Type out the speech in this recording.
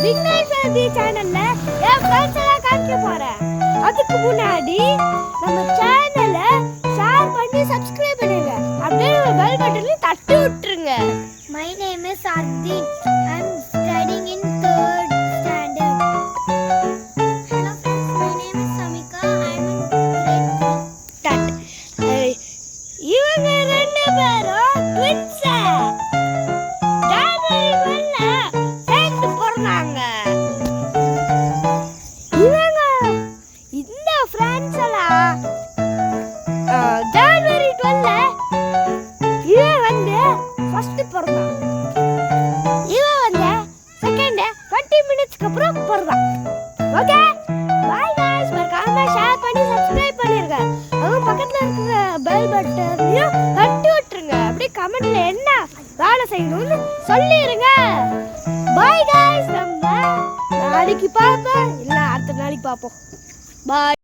விக்னேஷ் சாந்தி சேனல்ல என் ஃப்ரெண்ட்ஸ் எல்லாம் காமிக்க போறேன். அதுக்கு முன்னாடி நம்ம சேனலை ஷேர் பண்ணி சப்ஸ்கிரைப் பண்ணுங்க. அப்படியே பெல் பட்டனையும் தட்டி விட்டுருங்க. My name is Ardit. I'm studying in 3rd standard. Hello friends, my name is Samika. I'm in grade 3. இவங்க ரெண்டு பேரும் ட்வின்ஸ். ஜனவரி 12 சேர்ந்து பிறந்தாங்க. இவங்க இந்த ஃப்ரெண்ட்ஸ் எல்லாம் ஜனவரி 12 இவன் வந்து ஃபர்ஸ்ட் பிறந்தான். இவன் வந்து செகண்ட் 20 மினிட்ஸ்க்கு அப்புறம் பிறந்தான். ஓகே பை गाइस, மறக்காம ஷேர் பண்ணி சப்ஸ்கிரைப் பண்ணிருங்க. அவங்க பக்கத்துல இருக்கிற பெல் பட்டனையும் தட்டி விட்டுருங்க. அப்படியே கமெண்ட்ல என்ன வேலை செய்யணும்னு சொல்லிருங்க. பை गाइस, நம்ம நாளைக்கு பார்ப்போம் இல்ல அடுத்த நாளைக்கு பார்ப்போம். பை.